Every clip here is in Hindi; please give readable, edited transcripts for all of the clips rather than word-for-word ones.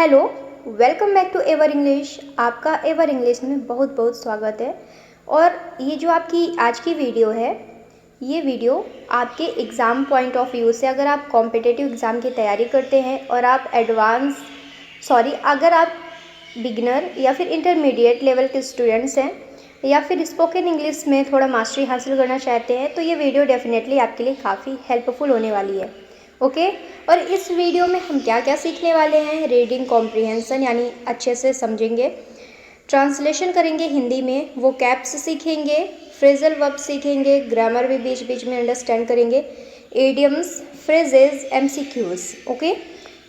Hello, welcome back to ever English. आपका एवर इंग्लिश में बहुत बहुत स्वागत है। और ये जो आपकी आज की वीडियो है, ये वीडियो आपके एग्ज़ाम पॉइंट ऑफ व्यू से, अगर आप कॉम्पिटिटिव एग्ज़ाम की तैयारी करते हैं और आप अगर आप बिगिनर या फिर इंटरमीडिएट लेवल के स्टूडेंट्स हैं या फिर स्पोकन इंग्लिश में थोड़ा मास्टरी हासिल करना चाहते हैं, तो ये वीडियो डेफिनेटली आपके लिए काफ़ी हेल्पफुल होने वाली है। ओके और इस वीडियो में हम क्या क्या सीखने वाले हैं, रीडिंग कॉम्प्रिहेंशन यानी अच्छे से समझेंगे, ट्रांसलेशन करेंगे हिंदी में, वो कैप्स सीखेंगे, फ्रेजल वर्ब सीखेंगे, ग्रामर भी बीच बीच में अंडरस्टैंड करेंगे, एडियम्स, फ्रेजेस, एमसीक्यूज। ओके,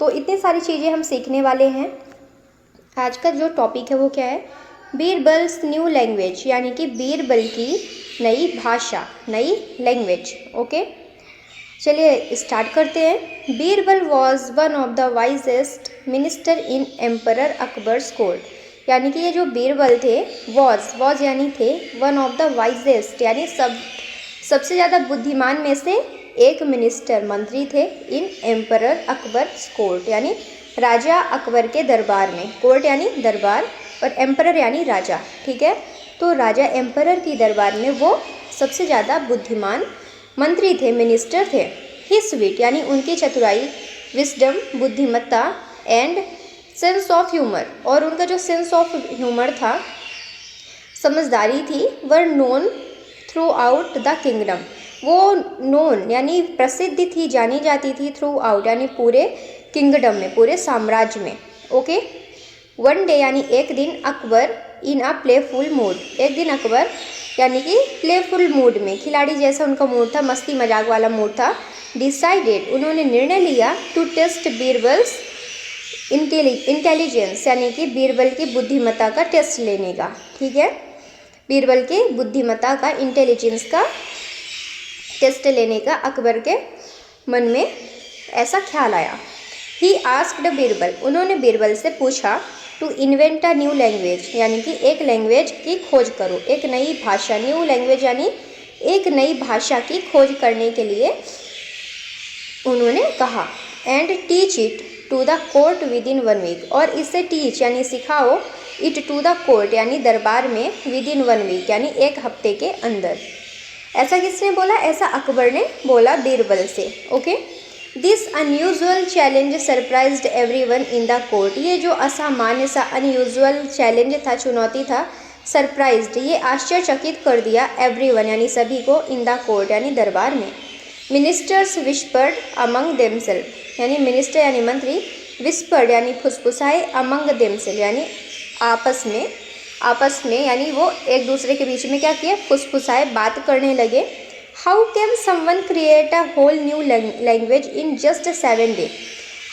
तो इतनी सारी चीज़ें हम सीखने वाले हैं। आज का जो टॉपिक है वो क्या है, बीरबल्स न्यू लैंग्वेज, यानी कि बीरबल की नई भाषा, नई लैंग्वेज। ओके, चलिए स्टार्ट करते हैं। Birbal was one of the wisest minister in emperor Akbar's court, यानी कि ये जो बीरबल थे, वॉज यानी थे, वन ऑफ द वाइजेस्ट यानी सबसे ज़्यादा बुद्धिमान में से एक मिनिस्टर, मंत्री थे, इन एम्परर अकबर्स कोर्ट यानी राजा अकबर के दरबार में। कोर्ट यानी दरबार और एम्परर यानी राजा। ठीक है, तो राजा एम्परर की दरबार में वो सबसे ज़्यादा बुद्धिमान मंत्री थे, मिनिस्टर थे। हिज विट यानी उनकी चतुराई, विजडम बुद्धिमत्ता, एंड सेंस ऑफ ह्यूमर और उनका जो सेंस ऑफ ह्यूमर था, समझदारी थी, were known through out the kingdom. वो नोन यानी प्रसिद्ध थी, जानी जाती थी, थ्रू आउट यानी पूरे किंगडम में, पूरे साम्राज्य में। ओके, वन डे यानी एक दिन, अकबर इन अ प्लेफुल मूड, एक दिन अकबर यानी कि प्लेफुल मूड में, खिलाड़ी जैसा उनका मूड था, मस्ती मजाक वाला मूड था। डिसाइडेड उन्होंने निर्णय लिया, टू टेस्ट बीरबल्स इंटेलिजेंस यानी कि बीरबल की बुद्धिमत्ता का टेस्ट लेने का। ठीक है, बीरबल के बुद्धिमत्ता का, इंटेलिजेंस का टेस्ट लेने का अकबर के मन में ऐसा ख्याल आया। ही आस्क्ड बीरबल, उन्होंने बीरबल से पूछा, to invent a new language यानी कि एक लैंग्वेज की खोज करो, एक नई भाषा। न्यू लैंग्वेज यानी एक नई भाषा की खोज करने के लिए उन्होंने कहा। And teach it to the court within 1 week, और इसे टीच यानी सिखाओ, इट टू द कोर्ट यानी दरबार में, विद इन 1 वीक यानी एक हफ्ते के अंदर। ऐसा किसने बोला? ऐसा अकबर ने बोला बीरबल से। Okay, this unusual challenge surprised everyone in the court, ये जो असामान्य सा अनयूजुअल चैलेंज था, चुनौती था, सरप्राइज्ड ये आश्चर्यचकित कर दिया, एवरीवन यानी सभी को, इन द कोर्ट यानी दरबार में। मिनिस्टर्स विस्पर्ड अमंग देमसेल्फ यानी मिनिस्टर यानी मंत्री, विस्पर्ड यानी फुसफुसाए, अमंग देमसेल्फ यानी आपस में यानी वो एक दूसरे के बीच में क्या किया, फुसफुसाए, बात करने लगे। How can someone create a whole new language in just 7 day?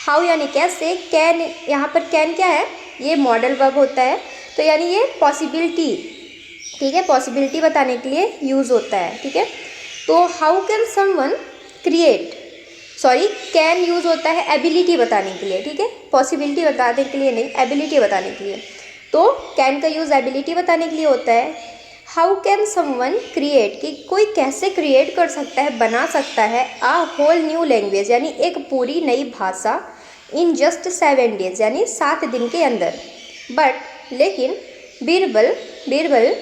How यानी कैसे, कैन यहाँ पर कैन क्या है, ये मॉडल वर्ब होता है, तो यानी ये पॉसिबिलिटी, ठीक है, पॉसिबिलिटी बताने के लिए यूज़ होता है। ठीक है, तो how can someone create, can use होता है एबिलिटी बताने के लिए। ठीक है, पॉसिबिलिटी बताने के लिए नहीं, एबिलिटी बताने के लिए, तो कैन का यूज़ एबिलिटी बताने के लिए होता है। हाउ कैन समवन क्रिएट, कि कोई कैसे क्रिएट कर सकता है, बना सकता है, आ होल न्यू लैंग्वेज यानी एक पूरी नई भाषा, इन जस्ट 7 डेज यानी 7 दिन के अंदर। बट लेकिन बीरबल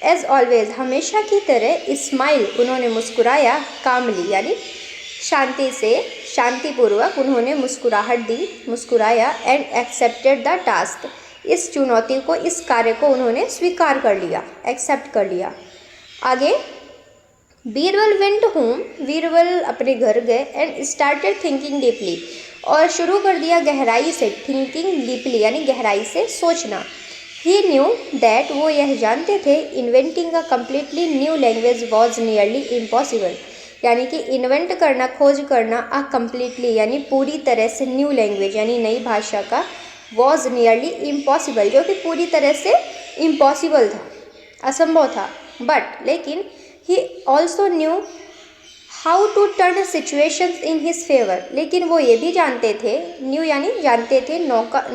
एज ऑलवेज हमेशा की तरह, स्माइल उन्होंने मुस्कुराया, कामली यानी शांति से, शांतिपूर्वक उन्होंने मुस्कुराहट दी, मुस्कुराया, एंड एक्सेप्टेड द टास्क, इस चुनौती को, इस कार्य को उन्होंने स्वीकार कर लिया, एक्सेप्ट कर लिया। आगे, बीरबल वेंट होम, बीरबल अपने घर गए, एंड स्टार्टेड थिंकिंग डीपली, और शुरू कर दिया गहराई से, थिंकिंग डीपली यानी गहराई से सोचना। ही न्यू दैट, वो यह जानते थे, inventing a completely new language was nearly impossible, यानी कि इन्वेंट करना, खोज करना, अ कम्प्लीटली यानी पूरी तरह से, न्यू लैंग्वेज यानी नई भाषा का, वॉज नियरली इम्पॉसिबल जो कि पूरी तरह से इम्पॉसिबल था, असंभव था। बट लेकिन he also knew how to turn situations in his favour, लेकिन वो ये भी जानते थे, न्यू यानी जानते थे, नो का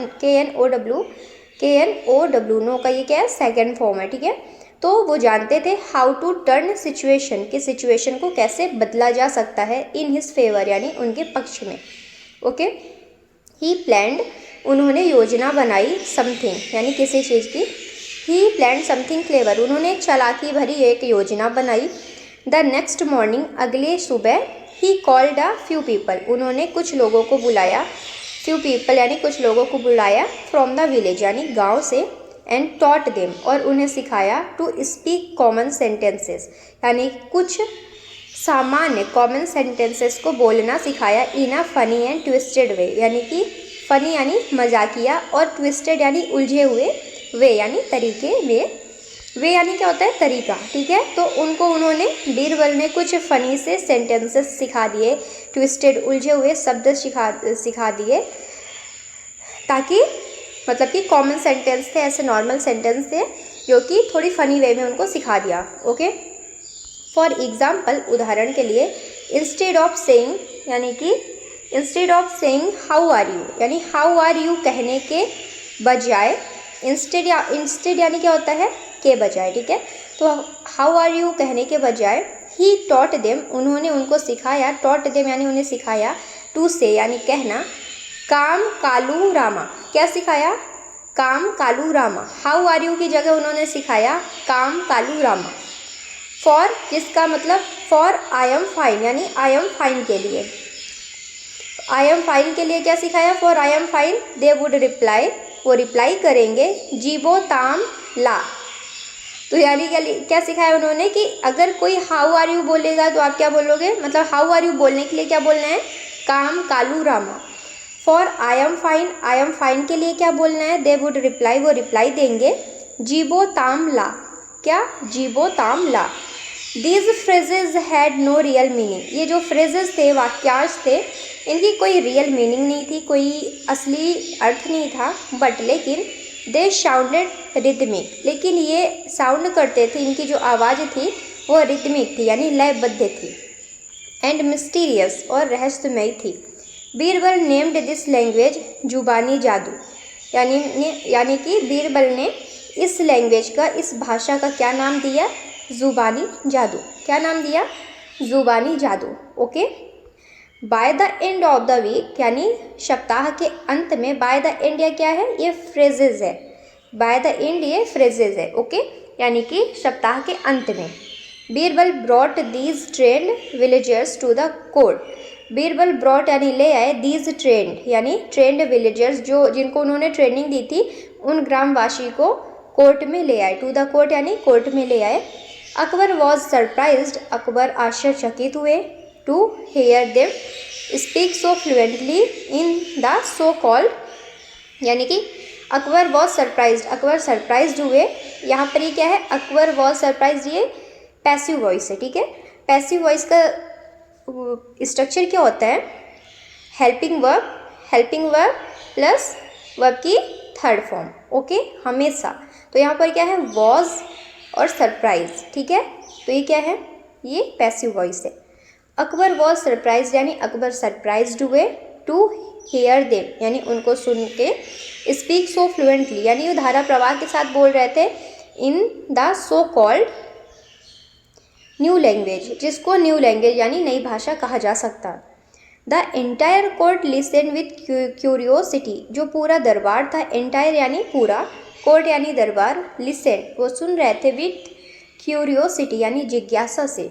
KNOW, नो का ये क्या है, सेकेंड फॉर्म है। ठीक है, तो वो जानते थे हाउ टू टर्न सिचुएशन, कि सिचुएशन को कैसे बदला जा सकता है, इन हिज फेवर यानी उनके पक्ष में। ओके, ही प्लान्ड उन्होंने योजना बनाई समथिंग यानी किसी चीज़ की। ही प्लान समथिंग क्लेवर, उन्होंने एक चालाकी भरी एक योजना बनाई। द नेक्स्ट मॉर्निंग, अगले सुबह। He called a few people, उन्होंने कुछ लोगों को बुलाया। फ्यू पीपल यानी कुछ लोगों को बुलाया फ्रॉम द विलेज यानी गांव से। एंड टॉट देम, और उन्हें सिखाया टू स्पीक कॉमन सेंटेंसेस यानी कुछ सामान्य कॉमन सेंटेंसेस को बोलना सिखाया। इन अ फनी एंड ट्विस्टेड वे, यानी कि फनी यानी मजाकिया और ट्विस्टेड यानी उलझे हुए वे यानी तरीके में। वे यानी क्या होता है, तरीका, ठीक है। तो उनको उन्होंने बीरबल ने कुछ फनी से सेंटेंसेस सिखा दिए, ट्विस्टेड उलझे हुए शब्द सिखा दिए, ताकि मतलब कि कॉमन सेंटेंस थे, ऐसे नॉर्मल सेंटेंस थे जो कि थोड़ी फनी वे में उनको सिखा दिया। ओके, फॉर एग्जाम्पल, उदाहरण के लिए, इंस्टेड ऑफ सेइंग यानी कि instead of saying how are you यानी हाउ आर यू कहने के बजाय, इंस्टेड यानी क्या होता है, के बजाय, ठीक है। तो हाउ आर यू कहने के बजाय ही टॉट देम, उन्होंने उनको सिखाया। टॉट देम यानी उन्हें सिखाया। टू से यानी कहना। काम कालू रामा, क्या सिखाया, काम कालू रामा। हाउ आर यू की जगह उन्होंने सिखाया काम कालू रामा। फॉर, जिसका मतलब फॉर आई एम फाइन यानी आई एम फाइन के लिए, आई एम फाइन के लिए क्या सिखाया, for I am fine. They would reply, वो रिप्लाई करेंगे। जीबो ताम ला, तो यानी क्या सिखाया उन्होंने कि अगर कोई हाउ आर यू बोलेगा तो आप क्या बोलोगे, मतलब हाउ आर यू बोलने के लिए क्या बोलना है, काम कालू रामा। फॉर आई एम फाइन के लिए क्या बोलना है, दे वुड रिप्लाई, वो रिप्लाई देंगे। जीबो ताम ला, क्या, जीबो ताम ला। These phrases had no real meaning, ये जो फ्रेजेस थे, वाक्यांश थे, इनकी कोई रियल मीनिंग नहीं थी, कोई असली अर्थ नहीं था। बट लेकिन दे साउंडेड रिदमिक, लेकिन ये साउंड करते थे, इनकी जो आवाज़ थी वो रिदमिक थी यानी लयबद्ध थी। एंड मिस्टीरियस, और रहस्यमयी थी। बीरबल नेम्ड दिस लैंग्वेज जुबानी जादू, यानी कि बीरबल ने इस लैंग्वेज का, इस भाषा का क्या नाम दिया, जुबानी जादू। क्या नाम दिया, जुबानी जादू। Okay, by the end of the week यानी सप्ताह के अंत में, बाय द एंड या क्या है, ये फ्रेजेज है, बाय द एंड ये फ्रेजेज है। ओके, यानी कि सप्ताह के अंत में। Birbal brought these trained villagers to the court, Birbal brought यानी ले आए, दीज ट्रेंड यानी ट्रेंड विलेजर्स, जो जिनको उन्होंने ट्रेनिंग दी थी, उन ग्रामवासी को कोर्ट में ले आए। टू द कोर्ट यानी कोर्ट में ले आए। अकबर वॉज सरप्राइज्ड, अकबर आश्चर्यचकित हुए। To hear them speak so fluently in the so called, यानी कि Akbar was surprised, Akbar surprised हुए। यहाँ पर ये क्या है, अकबर वॉज सरप्राइज्ड, ये पैसिव वॉइस है, ठीक है। पैसिव वॉइस का स्ट्रक्चर क्या होता है, हेल्पिंग वर्ब प्लस वर्ब की थर्ड फॉर्म। ओके, हमेशा। तो यहाँ पर क्या है, वॉज और सरप्राइज, ठीक है। तो ये क्या है, ये पैसिव वॉइस है। अकबर वॉज सरप्राइज यानी अकबर सरप्राइज्ड हुए। टू हेयर देम यानी उनको सुन के। स्पीक सो फ्लुएंटली यानी वो धारा प्रवाह के साथ बोल रहे थे। इन the so called new language, जिसको न्यू लैंग्वेज यानी नई भाषा कहा जा सकता। The entire court listen with curiosity, जो पूरा दरबार था, एंटायर यानी पूरा, कोर्ट यानी दरबार, लिसन वो सुन रहे थे, विथ क्यूरियोसिटी यानी जिज्ञासा से,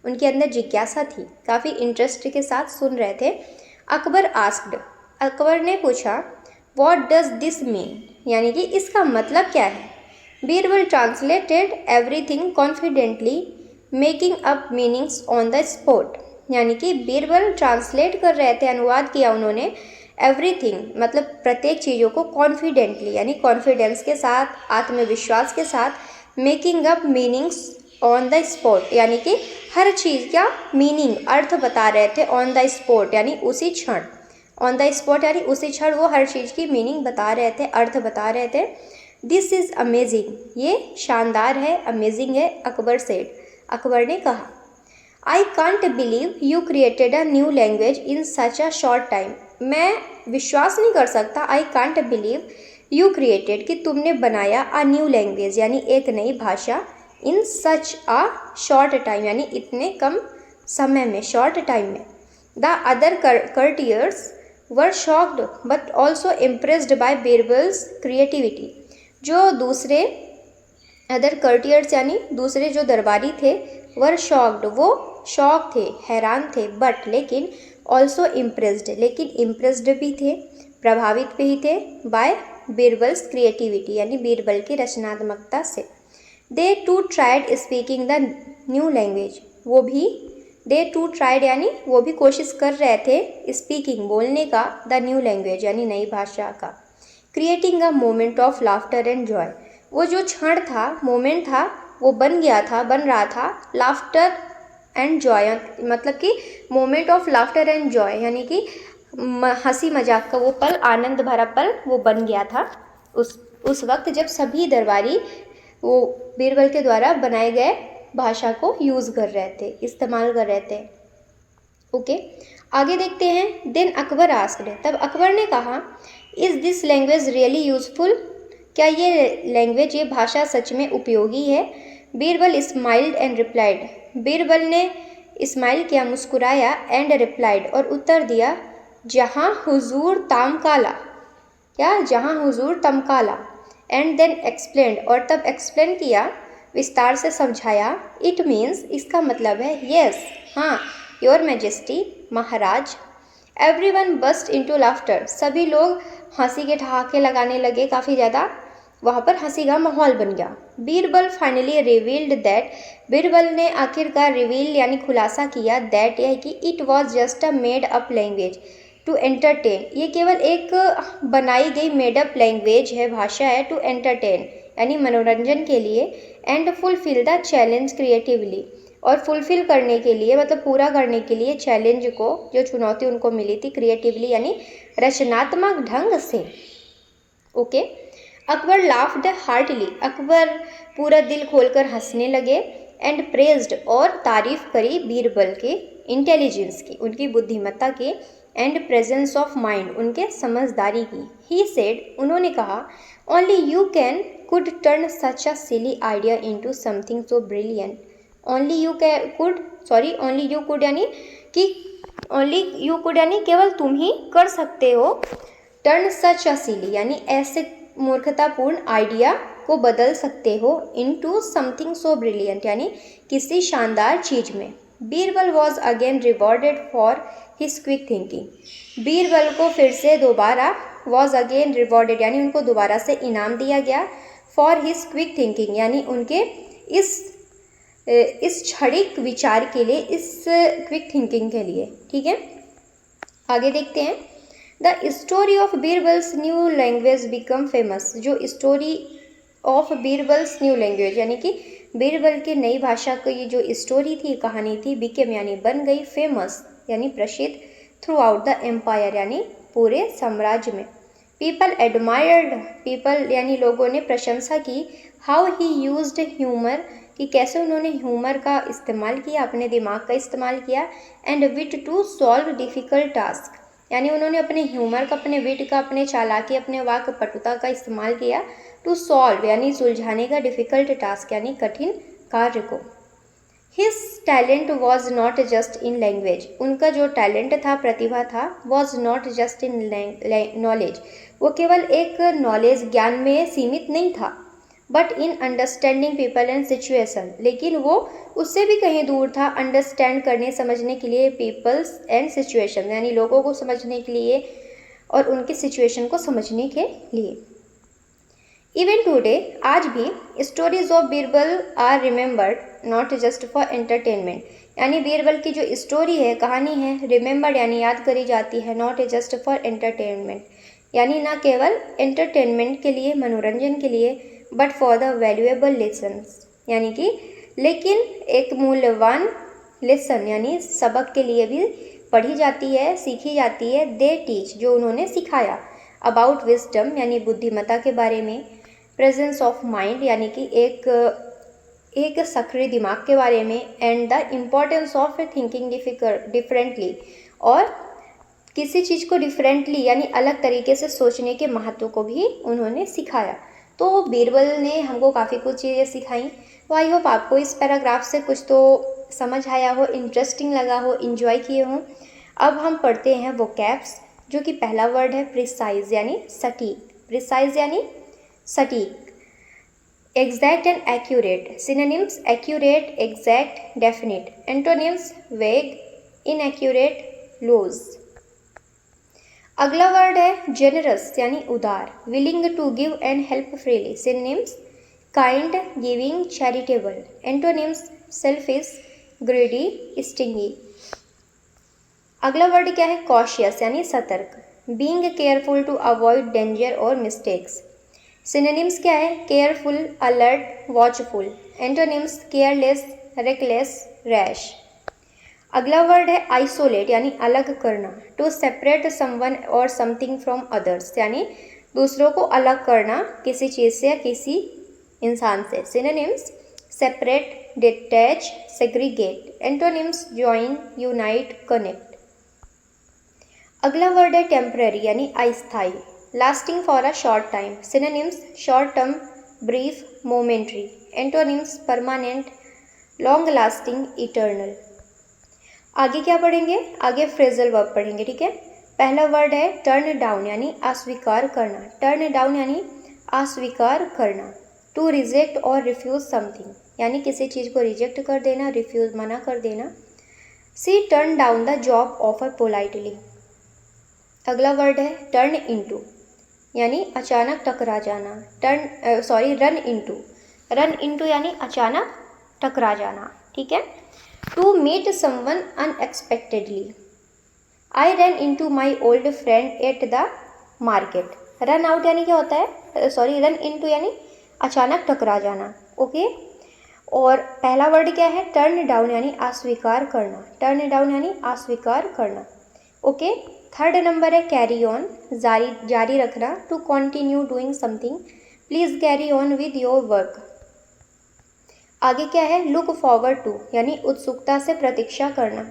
उनके अंदर जिज्ञासा थी, काफ़ी इंटरेस्ट के साथ सुन रहे थे। अकबर आस्क्ड, अकबर ने पूछा, व्हाट डज दिस मीन, यानी कि इसका मतलब क्या है। Birbal translated everything confidently making up meanings on the spot, यानी कि बीरबल ट्रांसलेट कर रहे थे, अनुवाद किया उन्होंने। एवरीथिंग मतलब प्रत्येक चीज़ों को, कॉन्फिडेंटली यानी कॉन्फिडेंस के साथ, आत्मविश्वास के साथ। Making up meanings on the spot यानी कि हर चीज़ का मीनिंग, अर्थ बता रहे थे। ऑन द स्पॉट यानी उसी क्षण, ऑन द स्पॉट यानी उसी क्षण वो हर चीज़ की मीनिंग बता रहे थे, अर्थ बता रहे थे। दिस इज़ अमेजिंग, ये शानदार है, अमेजिंग है। अकबर सेड, अकबर ने कहा। I can't believe you created a new language in such a short time, मैं विश्वास नहीं कर सकता, I can't believe you created कि तुमने बनाया, अ न्यू लैंग्वेज यानी एक नई भाषा, इन सच अ शॉर्ट टाइम यानी इतने कम समय में, शॉर्ट टाइम में। The other courtiers were shocked but also impressed by Birbal's creativity. जो दूसरे अदर कर्टियर्स यानी दूसरे जो दरबारी थे, वर शॉक्ड वो शॉक थे, हैरान थे, बट लेकिन ऑल्सो इम्प्रेस्ड लेकिन इम्प्रेस्ड भी थे, प्रभावित भी थे, बाय बीरबल्स क्रिएटिविटी यानी बीरबल की रचनात्मकता से। They too tried speaking the new language, वो भी दे टू ट्राइड यानी वो भी कोशिश कर रहे थे स्पीकिंग बोलने का, द न्यू लैंग्वेज यानी नई भाषा का। Creating a moment of laughter and Joy, वो जो क्षण था, मोमेंट था, वो बन रहा था लाफ्टर एंड जॉय, मतलब कि moment of laughter and Joy यानी कि हंसी मजाक का वो पल, आनंद भरा पल वो बन गया था उस वक्त जब सभी दरबारी वो बीरबल के द्वारा बनाए गए भाषा को यूज़ कर रहे थे, इस्तेमाल कर रहे थे। ओके, आगे देखते हैं। देन अकबर आस्क्ड, तब अकबर ने कहा, is this language really useful, क्या ये लैंग्वेज, ये भाषा सच में उपयोगी है। Birbal smiled and replied, Birbal ने स्माइल किया, मुस्कुराया, एंड रिप्लाइड और उत्तर दिया, जहाँ हुजूर तामकाला, क्या जहाँ हुजूर तमकाला, एंड देन एक्सप्लेन्ड और तब एक्सप्लेन किया, विस्तार से समझाया, इट मीन्स इसका मतलब है, येस हाँ, योर मैजेस्टी महाराज। एवरीवन बस्ट इनटू लाफ्टर, सभी लोग हंसी के ठहाके लगाने लगे, काफ़ी ज़्यादा वहाँ पर हंसी का माहौल बन गया। Birbal finally revealed that, Birbal ने आखिरकार रिवील यानी खुलासा किया, दैट यह कि it was just a made up language to entertain, ये केवल एक बनाई गई मेड अप लैंग्वेज है, भाषा है, टू एंटरटेन यानी मनोरंजन के लिए, and fulfil the challenge creatively और फुलफिल करने के लिए मतलब पूरा करने के लिए चैलेंज को, जो चुनौती उनको मिली थी, क्रिएटिवली यानी रचनात्मक ढंग से। Okay, Akbar laughed heartily, Akbar पूरा दिल खोलकर हंसने लगे, एंड प्रेज्ड और तारीफ करी बीरबल के इंटेलिजेंस की, उनकी बुद्धिमत्ता के, एंड प्रेजेंस ऑफ माइंड, उनके समझदारी की। ही सेड, उन्होंने कहा, only you can could turn such a silly idea into something so brilliant, only you could यानी कि ओनली यू कुड यानी केवल तुम ही कर सकते हो, टर्न सच अ सिली यानी ऐसे मूर्खतापूर्ण आइडिया को बदल सकते हो, इनटू समथिंग सो ब्रिलियंट यानी किसी शानदार चीज में। Birbal was again rewarded for his quick thinking, Birbal को फिर से दोबारा, वॉज अगेन रिवॉर्डेड यानी उनको दोबारा से इनाम दिया गया, फॉर हिज क्विक थिंकिंग यानी उनके इस क्षणिक विचार के लिए, इस क्विक थिंकिंग के लिए। ठीक है, आगे देखते हैं। The story of Birbal's new language become famous, जो story of Birbal's new language यानी कि बीरबल की नई भाषा की ये जो स्टोरी थी, कहानी थी, बिकेम यानी बन गई, फेमस यानी प्रसिद्ध, थ्रू आउट द एम्पायर यानी पूरे साम्राज्य में। पीपल एडमायर्ड, पीपल यानी लोगों ने प्रशंसा की, हाउ ही यूज्ड ह्यूमर कि कैसे उन्होंने ह्यूमर का इस्तेमाल किया, अपने दिमाग का इस्तेमाल किया, and wit to solve difficult task यानी उन्होंने अपने ह्यूमर का, अपने विट का, अपने चालाकी, अपने वाक पटुता का इस्तेमाल किया, टू सॉल्व यानी सुलझाने का, डिफ़िकल्ट टास्क यानी कठिन कार्य को। His talent was not just in language, उनका जो टैलेंट था, प्रतिभा था, was not just in knowledge, वो केवल एक नॉलेज ज्ञान में सीमित नहीं था, but in understanding people and situation, लेकिन वो उससे भी कहीं दूर था, अंडरस्टैंड करने समझने के लिए, पीपल्स एंड सिचुएशन यानी लोगों को समझने के लिए और उनकी सिचुएशन को समझने के लिए। इवन टुडे, आज भी, stories of Birbal are remembered not just for entertainment यानी बीरबल की जो स्टोरी है, कहानी है, रिमेंबर्ड यानी याद करी जाती है, नॉट जस्ट फॉर एंटरटेनमेंट यानी ना केवल एंटरटेनमेंट के लिए, मनोरंजन के लिए, but for the valuable lessons यानी कि लेकिन एक मूल्यवान लेसन यानी सबक के लिए भी पढ़ी जाती है, सीखी जाती है, दे टीच जो उन्होंने सिखाया, अबाउट विजडम यानी बुद्धिमत्ता के बारे में, प्रेजेंस ऑफ माइंड यानी कि एक सक्रिय दिमाग के बारे में, and the importance of thinking differently और किसी चीज़ को डिफरेंटली यानी अलग तरीके से सोचने के महत्व को भी उन्होंने सिखाया। तो बीरबल ने हमको काफ़ी कुछ चीज़ें सिखाई। तो आई होप आपको इस पैराग्राफ से कुछ तो समझ आया हो, इंटरेस्टिंग लगा हो, इन्जॉय किए हों। अब हम पढ़ते हैं वो कैप्स जो कि पहला वर्ड है प्रिसाइज यानी सटीक, प्रिसाइज यानी सटीक। Exact and accurate, synonyms accurate, exact, definite. Antonyms vague, inaccurate, loose. अगला वर्ड है जेनरस यानी उदार, willing to give and help freely. Synonyms kind, giving, charitable. Antonyms selfish, greedy, stingy. अगला वर्ड क्या है कॉशियस यानी सतर्क, being careful to avoid danger और मिस्टेक्स। सिनोनिम्स क्या है careful, alert, watchful. Antonyms careless, reckless, rash. अगला वर्ड है आइसोलेट यानी अलग करना, टू सेपरेट समवन और समथिंग फ्रॉम अदर्स, यानी दूसरों को अलग करना किसी चीज़ से या किसी इंसान से। Synonyms separate, detach, segregate. Antonyms join, unite, connect. अगला वर्ड है टेम्पररी यानी अस्थायी, lasting for a short time. Synonyms short term, brief, momentary. Antonyms permanent, long lasting, eternal. आगे क्या पढ़ेंगे, आगे फ्रेजल वर्ब पढ़ेंगे, ठीक है। पहला वर्ड है टर्न डाउन यानी अस्वीकार करना, टर्न डाउन यानी अस्वीकार करना। टू रिजेक्ट और रिफ्यूज समथिंग यानी किसी चीज़ को रिजेक्ट कर देना, रिफ्यूज मना कर देना। She turn down the job offer politely. अगला वर्ड है टर्न इनटू यानी अचानक टकरा जाना, रन इनटू, रन इनटू यानी अचानक टकरा जाना, ठीक है। To meet someone unexpectedly, I run into my old friend at the market. Run out यानी क्या होता है, रन इनटू यानी अचानक टकरा जाना, ओके। और पहला वर्ड क्या है टर्न डाउन यानी अस्वीकार करना, टर्न डाउन यानी अस्वीकार करना, ओके। थर्ड नंबर है कैरी ऑन, जारी रखना, to continue doing something, please carry on with your work. आगे क्या है लुक फॉरवर्ड टू यानी उत्सुकता से प्रतीक्षा करना,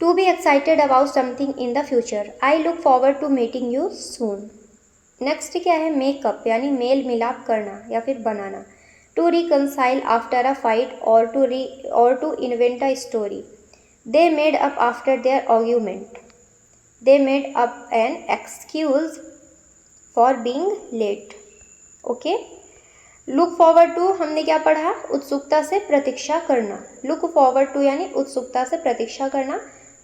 to be excited about something in the future, I look forward to meeting you soon. Next क्या है मेकअप यानी मेल मिलाप करना या फिर बनाना, to reconcile after a fight और to invent a story. They made up after their argument, they made up an excuse for being late, okay. Look forward to हमने क्या पढ़ा, उत्सुकता से प्रतीक्षा करना, लुक फॉरवर्ड टू यानी उत्सुकता से प्रतीक्षा करना।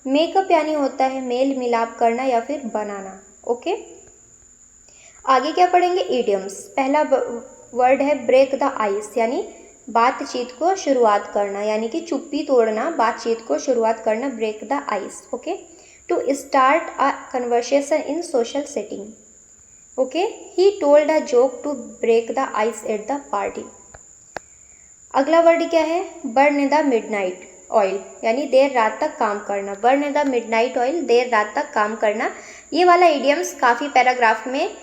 मेकअप यानी होता है मेल मिलाप करना या फिर बनाना, ओके। आगे क्या पढ़ेंगे इडियम्स। पहला वर्ड है ब्रेक द आइस यानी बातचीत को शुरुआत करना, यानी कि चुप्पी तोड़ना, बातचीत को शुरुआत करना, break the ice, okay. To start a conversation in social setting, okay. He told a joke to break the ice at the party. अगला वर्ड क्या है बर्न द मिडनाइट ऑयल यानी देर रात तक काम करना, बर्न द मिडनाइट ऑयल, देर रात तक काम करना। ये वाला इडियम्स काफ़ी पैराग्राफ में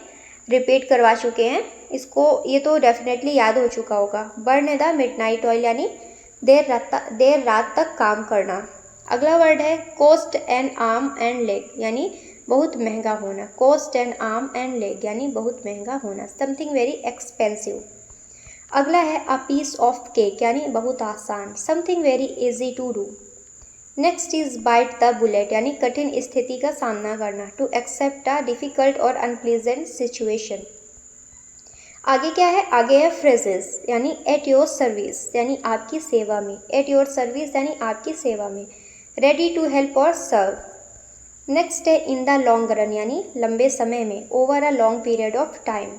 रिपीट करवा चुके हैं, इसको ये तो डेफिनेटली याद हो चुका होगा। बर्न द मिडनाइट ऑयल यानी देर रात तक काम करना। अगला वर्ड है cost N arm and leg यानी बहुत महंगा होना, cost N arm and leg यानी बहुत महंगा होना, समथिंग वेरी एक्सपेंसिव। अगला है अ पीस ऑफ केक यानी बहुत आसान, something very easy to do. Next is bite the bullet यानी कठिन स्थिति का सामना करना, टू एक्सेप्ट अ डिफिकल्ट और अनप्लीजेंट सिचुएशन। आगे क्या है, आगे है फ्रेजेस यानी एट योर सर्विस यानी आपकी सेवा में, एट योर सर्विस यानी आपकी सेवा में, रेडी टू हेल्प और सर्व। नेक्स्ट है इन द लॉन्ग रन यानी लंबे समय में, over a long period of time.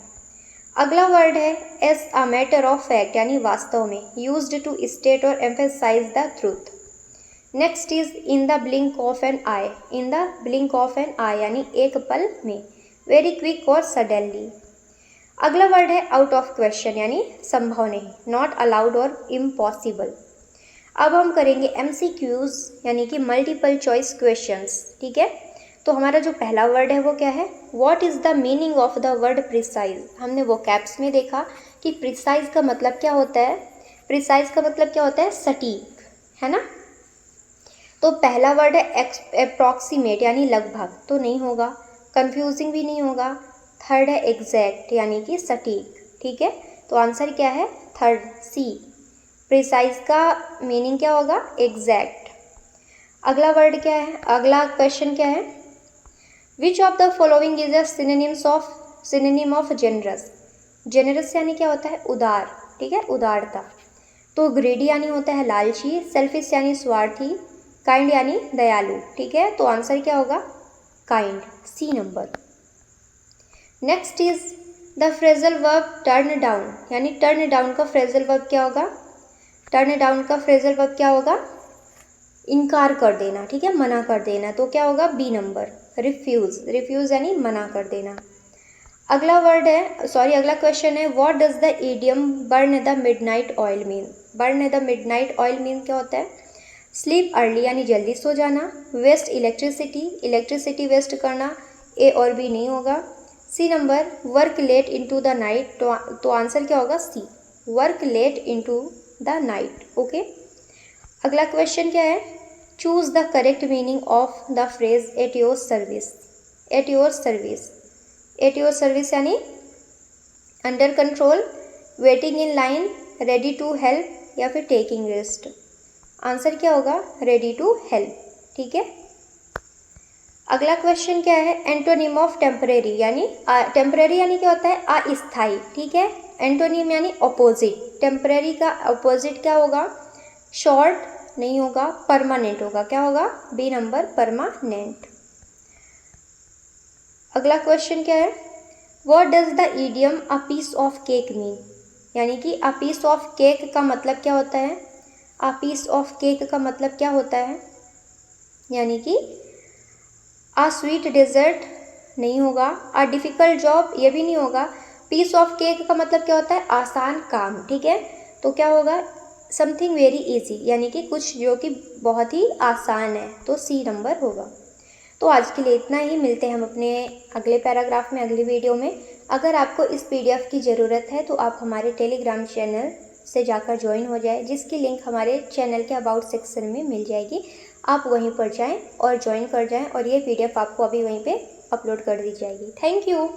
अगला वर्ड है as a matter of fact यानी वास्तव में, यूज्ड टू स्टेट और emphasise the truth. Next is in the blink of an eye, in the blink of an eye यानी एक पल में, वेरी क्विक और सडनली। अगला वर्ड है आउट ऑफ क्वेश्चन यानी संभव नहीं, नॉट अलाउड और इम्पॉसिबल। अब हम करेंगे MCQs यानी कि मल्टीपल चॉइस क्वेश्चंस, ठीक है। तो हमारा जो पहला वर्ड है वो क्या है, what is the meaning of the word precise. हमने वो कैप्स में देखा कि प्रिसाइज का मतलब क्या होता है, प्रिसाइज का मतलब क्या होता है सटीक, है ना। तो पहला वर्ड है अप्रॉक्सीमेट यानी लगभग, तो नहीं होगा, कंफ्यूजिंग भी नहीं होगा। थर्ड है एग्जैक्ट यानी कि सटीक, ठीक है। तो आंसर क्या है थर्ड सी, प्रिसाइज का मीनिंग क्या होगा एग्जैक्ट। अगला वर्ड क्या है, अगला क्वेश्चन क्या है, which of the following is a synonym of generous. Generous यानी क्या होता है, उदार, ठीक है, उदारता। तो ग्रेडी यानी होता है लालची, सेल्फिश यानी स्वार्थी, काइंड यानी दयालु, ठीक है। तो आंसर क्या होगा, kind, C number. Next is the phrasal verb turn down, यानी टर्न डाउन का फ्रेजल वर्ब क्या होगा, टर्न डाउन का फ्रेजल वर्ब क्या होगा, इनकार कर देना, ठीक है, मना कर देना। तो क्या होगा, बी नंबर, रिफ्यूज। रिफ्यूज यानी मना कर देना। अगला क्वेश्चन है, what does the idiom burn the midnight oil mean. Burn the midnight oil mean क्या होता है, स्लीप अर्ली यानी जल्दी सो जाना, वेस्ट इलेक्ट्रिसिटी, इलेक्ट्रिसिटी वेस्ट करना, ए और बी नहीं होगा। C number, work late into the night, तो आंसर क्या होगा, C, work late into the night, okay. अगला क्वेश्चन क्या है, choose the correct meaning of the phrase at your service. At your service, at your service यानी under control, waiting in line, ready to help या फिर टेकिंग रेस्ट। आंसर क्या होगा, रेडी टू हेल्प, ठीक है। अगला क्वेश्चन क्या है, एंटोनिम ऑफ टेम्परेरी, यानी टेम्परेरी यानी क्या होता है, अस्थाई, ठीक है। एंटोनिम यानी ऑपोजिट, टेम्परेरी का ऑपोजिट क्या होगा, शॉर्ट नहीं होगा, परमानेंट होगा, क्या होगा, बी नंबर, परमानेंट। अगला क्वेश्चन क्या है, what does the idiom a piece of cake mean, यानी कि अ पीस ऑफ केक का मतलब क्या होता है, अ पीस ऑफ केक का मतलब क्या होता है, यानी कि अ स्वीट डेजर्ट नहीं होगा, अ डिफ़िकल्ट जॉब ये भी नहीं होगा। पीस ऑफ केक का मतलब क्या होता है, आसान काम, ठीक है। तो क्या होगा, समथिंग वेरी इजी, यानी कि कुछ जो कि बहुत ही आसान है, तो सी नंबर होगा। तो आज के लिए इतना ही, मिलते हैं हम अपने अगले पैराग्राफ में, अगली वीडियो में। अगर आपको इस PDF की ज़रूरत है तो आप हमारे टेलीग्राम चैनल से जाकर ज्वाइन हो जाए, जिसकी लिंक हमारे चैनल के अबाउट सेक्शन में मिल जाएगी। आप वहीं पर जाएं और ज्वाइन कर जाएं, और ये PDF आपको अभी वहीं पे अपलोड कर दी जाएगी। Thank you.